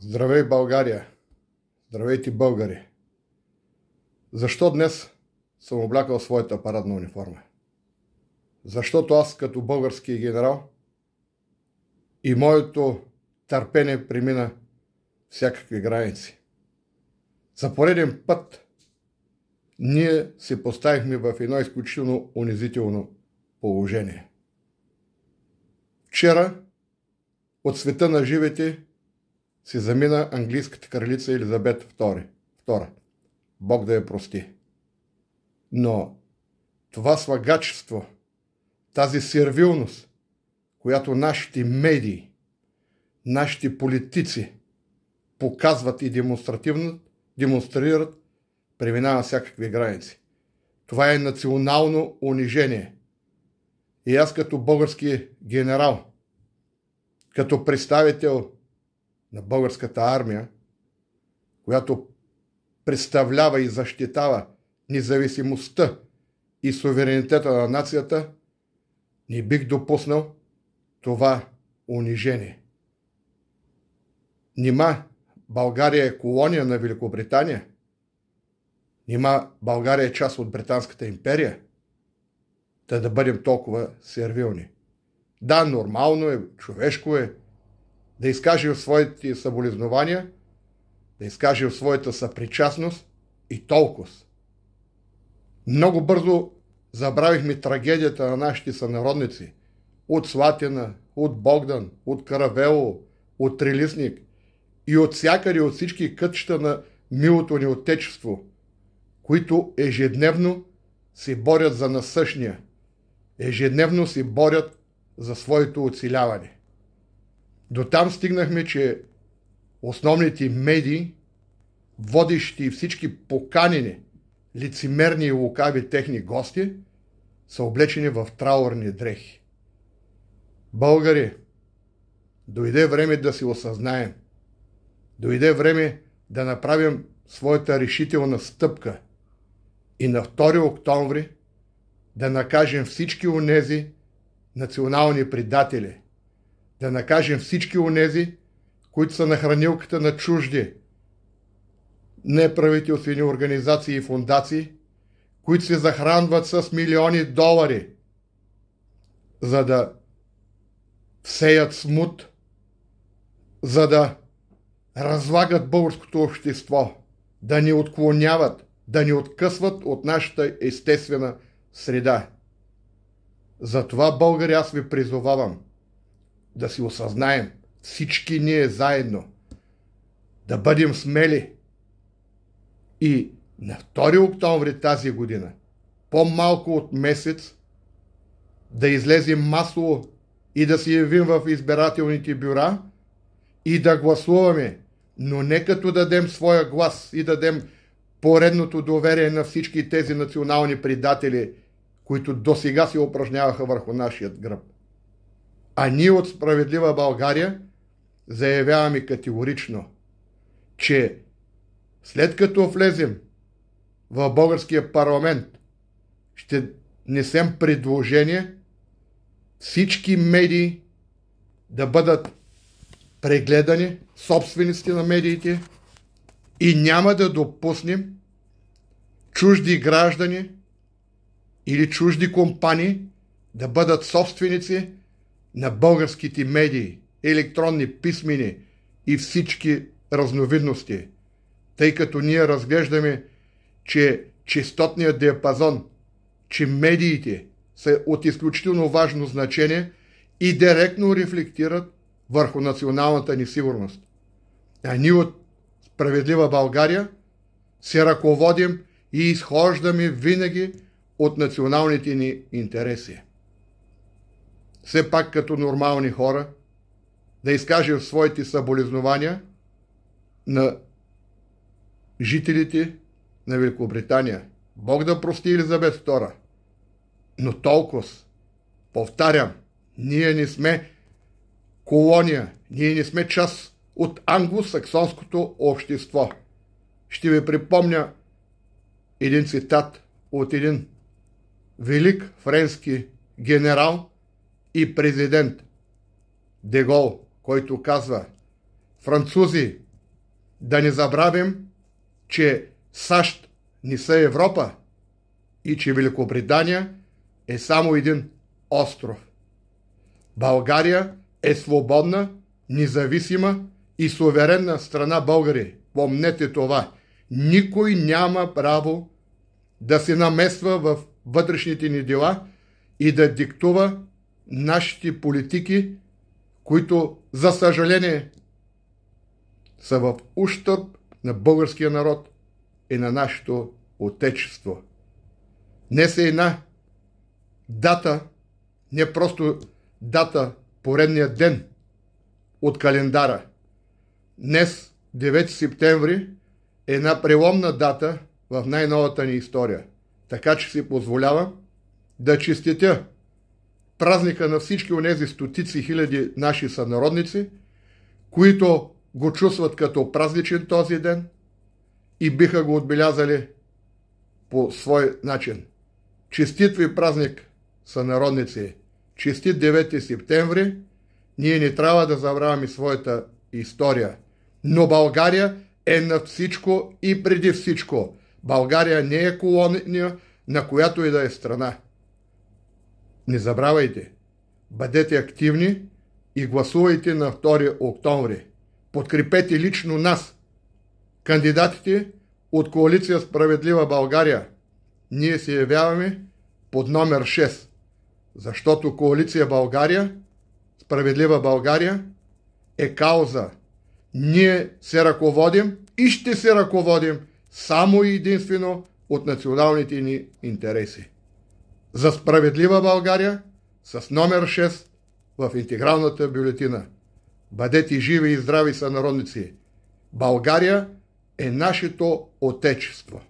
Здравей, България! Здравейте, българи! Защо днес съм облякал своята парадна униформа? Защото аз като български генерал и моето търпение премина всякакви граници. За пореден път ние се поставихме в едно изключително унизително положение. Вчера от света на живите си замина английската кралица Елизабет II. Бог да я прости. Но това слагачество, тази сервилност, която нашите медии, нашите политици показват и демонстрират, преминава всякакви граници. Това е национално унижение. И аз като български генерал, като представител на българската армия, която представлява и защитава независимостта и суверенитета на нацията, не бих допуснал това унижение. Нима България е колония на Великобритания? Нима България е част от Британската империя? Да бъдем толкова сервилни. Да, нормално е, човешко е да изкажем своите съболезнования, да изкажем своята съпричастност и толкова. Много бързо забравихме трагедията на нашите сънародници от Слатина, от Богдан, от Каравелово, от Трилисник и от всякъде, от всички кътчета на милото ни отечество, които ежедневно се борят за насъщния, ежедневно се борят за своето оцеляване. До там стигнахме, че основните медии, водещи и всички поканени, лицемерни и лукави техни гости, са облечени в траурни дрехи. Българи, дойде време да си осъзнаем. Дойде време да направим своята решителна стъпка и на 2 октомври да накажем всички онези национални предатели, да накажем всички онези, които са на хранилката на чужди неправителствени организации и фондации, които се захранват с милиони долари, за да всеят смут, за да разлагат българското общество, да ни отклоняват, да ни откъсват от нашата естествена среда. Затова, българи, аз ви призовавам да си осъзнаем всички ние заедно, да бъдем смели и на 2 октомври тази година, по-малко от месец, да излезем масово и да се явим в избирателните бюра и да гласуваме, но не като дадем своя глас и дадем поредното доверие на всички тези национални предатели, които досега се упражняваха върху нашия гръб. А ние от Справедлива България заявяваме категорично, че след като влезем в българския парламент, ще несем предложение всички медии да бъдат прегледани, собствениците на медиите, и няма да допуснем чужди граждани или чужди компании да бъдат собственици на българските медии, електронни, писмени и всички разновидности, тъй като ние разглеждаме, че честотният диапазон, че медиите са от изключително важно значение и директно рефлектират върху националната ни сигурност. А ние от Справедлива България се ръководим и изхождаме винаги от националните ни интереси. Все пак като нормални хора да изкажем своите съболезнования на жителите на Великобритания. Бог да прости Елизабет II. Но толкова, повтарям, ние не сме колония, ние не сме част от англосаксонското общество. Ще ви припомня един цитат от един велик френски генерал и президент Де Гол, който казва: французи, Да не забравим, че САЩ не са Европа и че Великобритания е само един остров. България е свободна, независима и суверенна страна, българи. Помнете това. Никой няма право да се намесва в вътрешните ни дела и да диктува нашите политики, които, за съжаление, са в ущърб на българския народ и на нашето отечество. Днес е една дата, не просто дата, поредния ден от календара. Днес, 9 септември, е една преломна дата в най-новата ни история. Така че си позволявам да честитя празника на всички онези стотици хиляди наши сънародници, които го чувстват като празничен този ден и биха го отбелязали по свой начин. Честит ви празник, сънародници! Честит 9 септември! Ние не трябва да забравяме своята история. Но България е над всичко и преди всичко. България не е колония на която и да е страна. Не забравяйте, бъдете активни и гласувайте на 2 октомври. Подкрепете лично нас, кандидатите от коалиция Справедлива България. Ние се явяваме под номер 6, защото коалиция България, Справедлива България е кауза. Ние се ръководим и ще се ръководим само и единствено от националните ни интереси. За Справедлива България с номер 6 в интегралната бюлетина. Бъдете живи и здрави сънародници! България е нашето отечество.